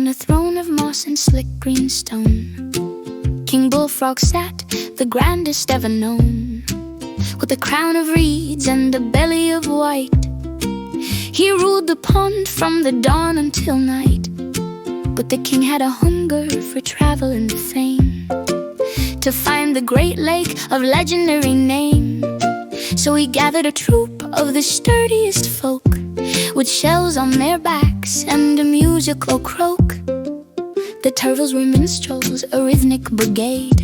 a throne of moss and slick green stone, King Bullfrog sat, the grandest ever known. With a crown of reeds and a belly of white, he ruled the pond from the dawn until night. But the king had a hunger for travel and fame, to find the great lake of legendary name. So he gathered a troop of the sturdiest folk, with shells on their backs and a musical croak. The turtles were minstrels, a rhythmic brigade,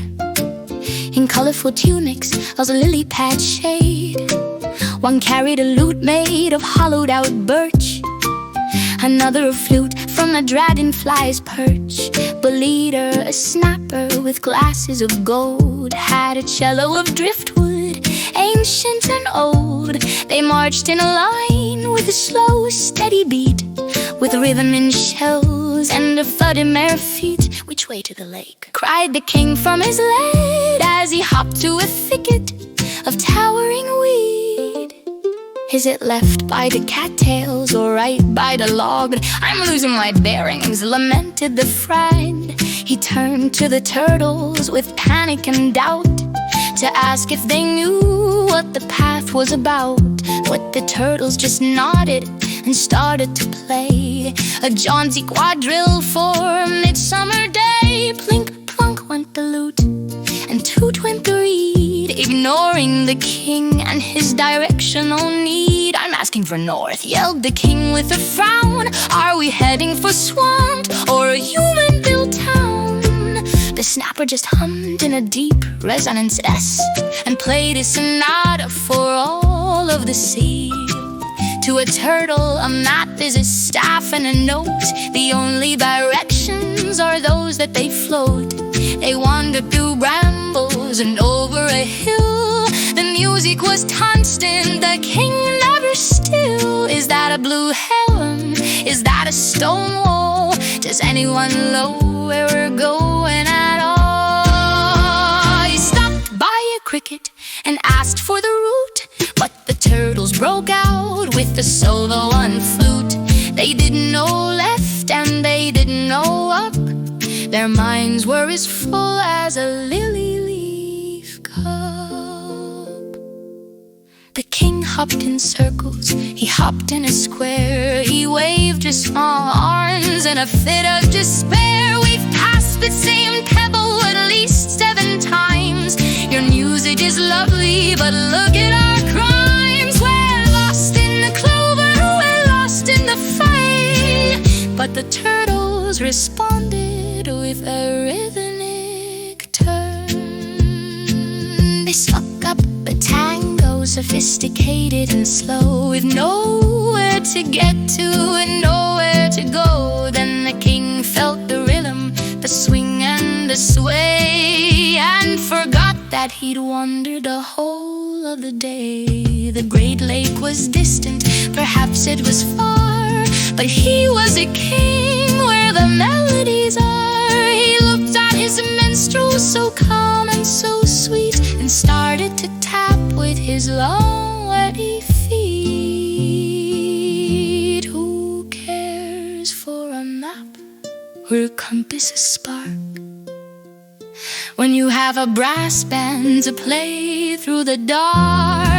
in colorful tunics of lily pad shade. One carried a lute made of hollowed out birch, another a flute from a dragonfly's perch. But leader, a snapper with glasses of gold, had a cello of driftwood, ancient and old. They marched in a line with a slow, steady beat, with rhythm in shells and a thud in their feet. "Which way to the lake?" cried the king from his lead, as he hopped to a thicket of towering weed. "Is it left by the cattails or right by the log? I'm losing my bearings," lamented the friend. He turned to the turtles with panic and doubt, to ask if they knew what the path was about. But the turtles just nodded and started to play a jaunty quadrille for a midsummer day. Plink plunk went the lute, and toot went the reed, ignoring the king and his directional need. "I'm asking for north," yelled the king with a frown. "Are we heading for swamp or a human-built town?" The snapper just hummed in a deep resonance S, and played a sonata for all of the sea. To a turtle, a map is a staff and a note. The only directions are those that they float. They wander through brambles and over a hill. The music was constant, the king never still. "Is that a blue heron? Is that a stone wall? Does anyone know where we're going at all?" He stopped by a cricket and asked for the route, but the turtles broke out with the solo one flute. They didn't know left and they didn't know up. Their minds were as full as a lily leaf cup. The king hopped in circles, he hopped in a square. He waved his small arms in a fit of despair. "We've passed the same pebble at least 7 times. Your music is lovely, but look at our crimes. We're lost in the clover, we're lost in the fight." But the turtles responded with a rhythmic turn. They struck up a tango, sophisticated and slow, with nowhere to get to and nowhere to go. Then the king felt the rhythm, the swing and the sway, and forgot that he'd wandered the whole of the day. The great lake was distant, perhaps it was far, but he was a king where the melodies are. He looked at his minstrel, so calm and so sweet, and started to tap with his long wetty feet. Who cares for a map or a compass, a spark, when you have a brass band to play through the dark?